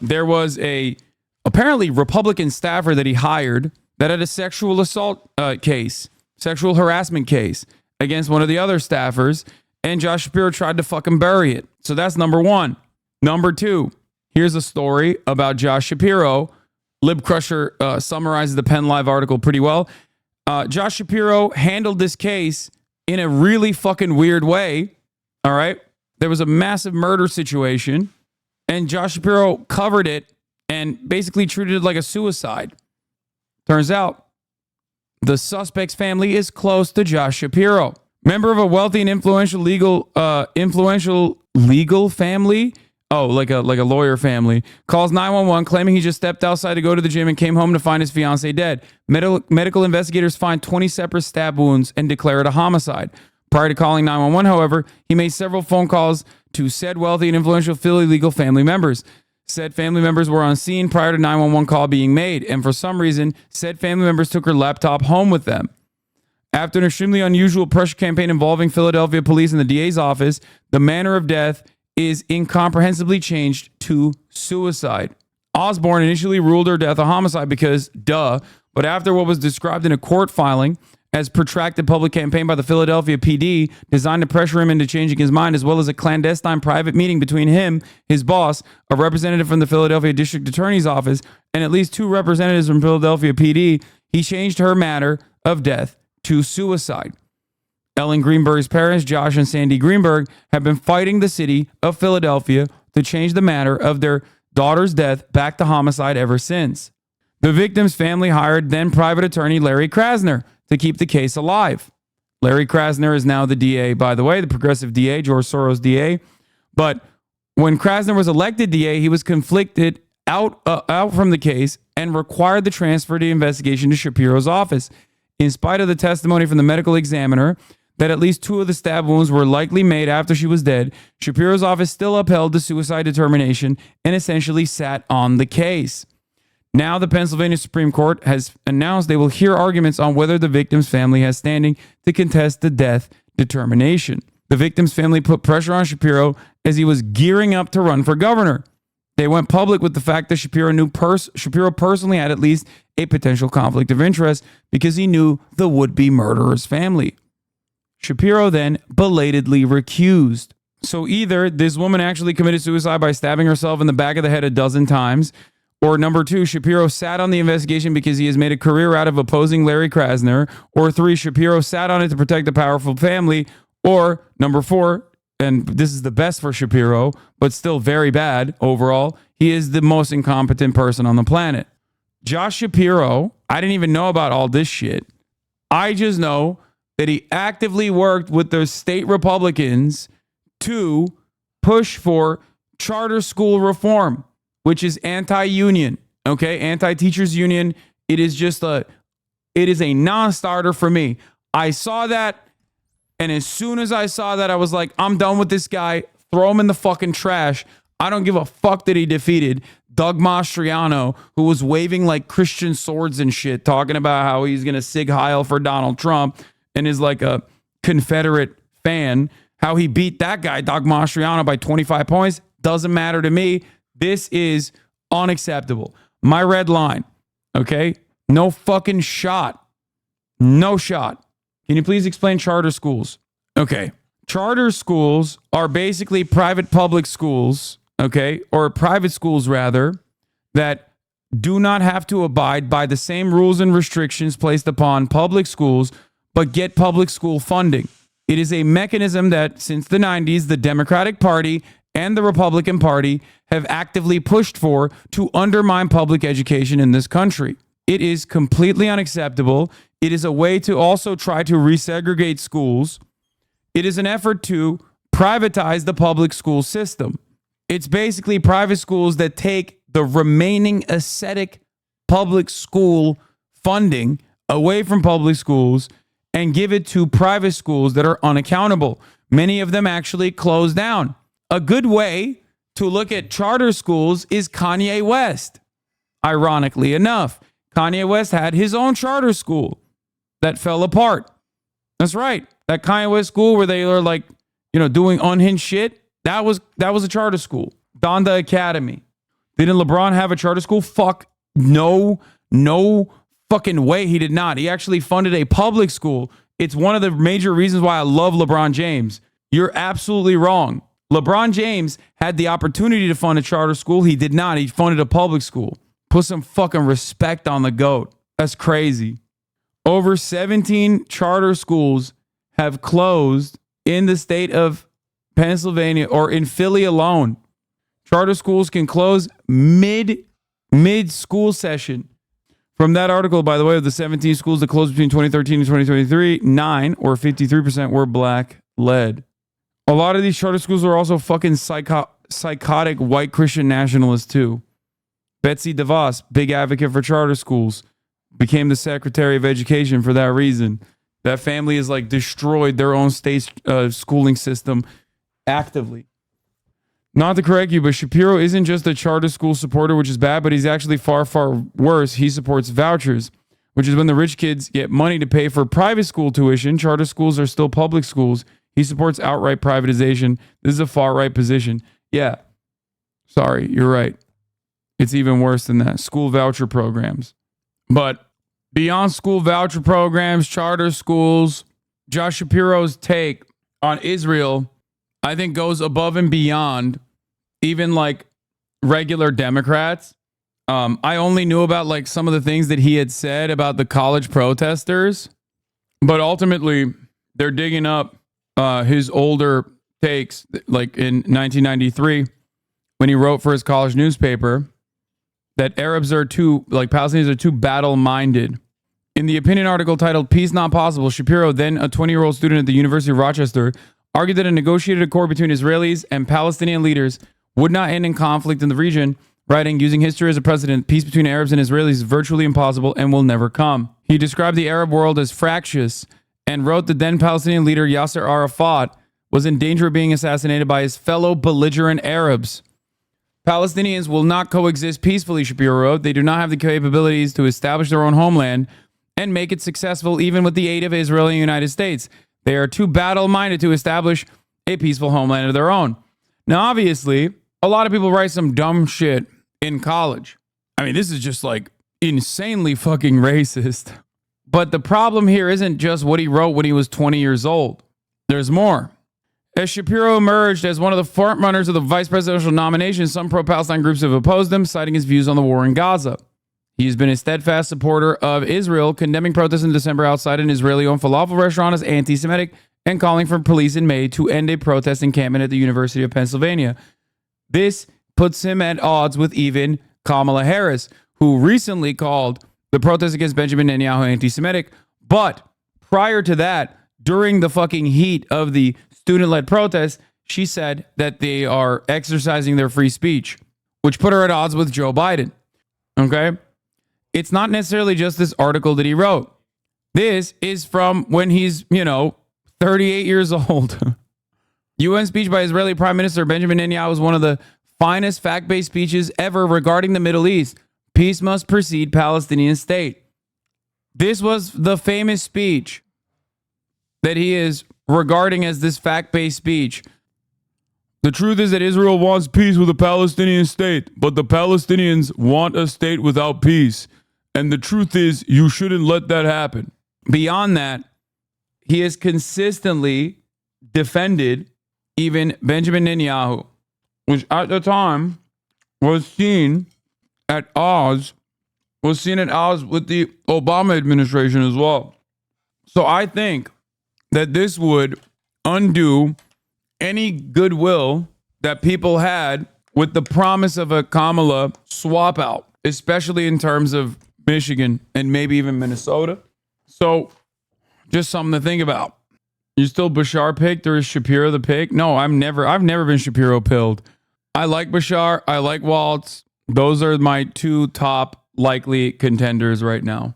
there was a apparently Republican staffer that he hired that had a sexual assault sexual harassment case against one of the other staffers, and Josh Shapiro tried to fucking bury it. So that's number one. Number two, here's a story about Josh Shapiro. Lib Crusher summarizes the Penn Live article pretty well. Josh Shapiro handled this case in a really fucking weird way. All right. There was a massive murder situation, and Josh Shapiro covered it and basically treated it like a suicide. Turns out the suspect's family is close to Josh Shapiro. Member of a wealthy and influential legal family. Oh, like a lawyer family. Calls 911 claiming he just stepped outside to go to the gym and came home to find his fiancée dead. Medical investigators find 20 separate stab wounds and declare it a homicide. Prior to calling 911, however, he made several phone calls to said wealthy and influential Philly legal family members. Said family members were on scene prior to 911 call being made, and for some reason, said family members took her laptop home with them. After an extremely unusual pressure campaign involving Philadelphia police and the DA's office, the manner of death is incomprehensibly changed to suicide. Osborne initially ruled her death a homicide because, but after what was described in a court filing as protracted public campaign by the Philadelphia PD designed to pressure him into changing his mind, as well as a clandestine private meeting between him, his boss, a representative from the Philadelphia District Attorney's Office, and at least two representatives from Philadelphia PD, he changed her matter of death to suicide. Ellen Greenberg's parents, Josh and Sandy Greenberg, have been fighting the city of Philadelphia to change the matter of their daughter's death back to homicide ever since. The victim's family hired then private attorney Larry Krasner to keep the case alive. Larry Krasner is now the DA, by the way, the progressive DA, George Soros DA. But when Krasner was elected DA, he was conflicted out from the case and required the transfer of the investigation to Shapiro's office. In spite of the testimony from the medical examiner that at least two of the stab wounds were likely made after she was dead, Shapiro's office still upheld the suicide determination and essentially sat on the case. Now the Pennsylvania Supreme Court has announced they will hear arguments on whether the victim's family has standing to contest the death determination. The victim's family put pressure on Shapiro as he was gearing up to run for governor. They went public with the fact that Shapiro personally had at least a potential conflict of interest because he knew the would-be murderer's family. Shapiro then belatedly recused. So either this woman actually committed suicide by stabbing herself in the back of the head a dozen times, or number two, Shapiro sat on the investigation because he has made a career out of opposing Larry Krasner, or three, Shapiro sat on it to protect the powerful family, or number four, and this is the best for Shapiro, but still very bad overall, he is the most incompetent person on the planet. Josh Shapiro, I didn't even know about all this shit. I just know that he actively worked with the state Republicans to push for charter school reform, which is anti-union, okay? Anti-teachers union. It is a non-starter for me. I saw that, and as soon as I saw that, I was like, I'm done with this guy. Throw him in the fucking trash. I don't give a fuck that he defeated Doug Mastriano, who was waving like Christian swords and shit, talking about how he's going to Sig Heil for Donald Trump and is like a Confederate fan. How he beat that guy, Doug Mastriano, by 25 points. Doesn't matter to me. This is unacceptable. My red line, okay? No fucking shot. No shot. Can you please explain charter schools? Okay. Charter schools are basically private public schools, okay? Or private schools, rather, that do not have to abide by the same rules and restrictions placed upon public schools, but get public school funding. It is a mechanism that since the 90s, the Democratic Party and the Republican Party have actively pushed for to undermine public education in this country. It is completely unacceptable. It is a way to also try to resegregate schools. It is an effort to privatize the public school system. It's basically private schools that take the remaining ascetic public school funding away from public schools and give it to private schools that are unaccountable. Many of them actually close down. A good way to look at charter schools is Kanye West. Ironically enough, Kanye West had his own charter school that fell apart. That's right. That Kanye West school where they were like, doing unhinged shit. That was a charter school. Donda Academy. Didn't LeBron have a charter school? Fuck no fucking way he did not. He actually funded a public school. It's one of the major reasons why I love LeBron James. You're absolutely wrong. LeBron James had the opportunity to fund a charter school. He did not. He funded a public school. Put some fucking respect on the GOAT. That's crazy. Over 17 charter schools have closed in the state of Pennsylvania or in Philly alone. Charter schools can close mid school session. From that article, by the way, of the 17 schools that closed between 2013 and 2023, 9 or 53% were black-led. A lot of these charter schools are also fucking psychotic white Christian nationalists too. Betsy DeVos, big advocate for charter schools, became the Secretary of Education for that reason. That family has like destroyed their own state schooling system actively. Not to correct you, but Shapiro isn't just a charter school supporter, which is bad, but he's actually far, far worse. He supports vouchers, which is when the rich kids get money to pay for private school tuition. Charter schools are still public schools. He supports outright privatization. This is a far-right position. Yeah, sorry, you're right. It's even worse than that. School voucher programs. But beyond school voucher programs, charter schools, Josh Shapiro's take on Israel, I think, goes above and beyond even like regular Democrats. I only knew about like some of the things that he had said about the college protesters, but ultimately they're digging up his older takes, like in 1993 when he wrote for his college newspaper that Arabs are too, like Palestinians are too battle-minded. In the opinion article titled "Peace Not Possible," Shapiro, then a 20-year-old student at the University of Rochester, argued that a negotiated accord between Israelis and Palestinian leaders would not end in conflict in the region, writing, "Using history as a precedent, peace between Arabs and Israelis is virtually impossible and will never come." He described the Arab world as fractious and wrote the then Palestinian leader Yasser Arafat was in danger of being assassinated by his fellow belligerent Arabs. Palestinians will not coexist peacefully, Shapiro wrote. They do not have the capabilities to establish their own homeland and make it successful even with the aid of Israel and the United States. They are too battle-minded to establish a peaceful homeland of their own. Now, obviously, a lot of people write some dumb shit in college. I mean, this is just like insanely fucking racist. But the problem here isn't just what he wrote when he was 20 years old. There's more. As Shapiro emerged as one of the frontrunners of the vice presidential nomination, some pro-Palestine groups have opposed him, citing his views on the war in Gaza. He has been a steadfast supporter of Israel, condemning protests in December outside an Israeli-owned falafel restaurant as anti-Semitic and calling for police in May to end a protest encampment at the University of Pennsylvania. This puts him at odds with even Kamala Harris, who recently called the protest against Benjamin Netanyahu anti-Semitic. But prior to that, during the fucking heat of the student-led protests, she said that they are exercising their free speech, which put her at odds with Joe Biden. Okay? It's not necessarily just this article that he wrote. This is from when he's, 38 years old. UN speech by Israeli Prime Minister Benjamin Netanyahu was one of the finest fact-based speeches ever regarding the Middle East. Peace must precede Palestinian state. This was the famous speech that he is regarding as this fact-based speech. The truth is that Israel wants peace with a Palestinian state, but the Palestinians want a state without peace. And the truth is, you shouldn't let that happen. Beyond that, he has consistently defended even Benjamin Netanyahu, which at the time was seen at odds with the Obama administration as well. So I think that this would undo any goodwill that people had with the promise of a Kamala swap out, especially in terms of Michigan and maybe even Minnesota. So just something to think about. You still Bashar picked, or is Shapiro the pick? No, I've never been Shapiro pilled. I like Bashar. I like Waltz. Those are my two top likely contenders right now.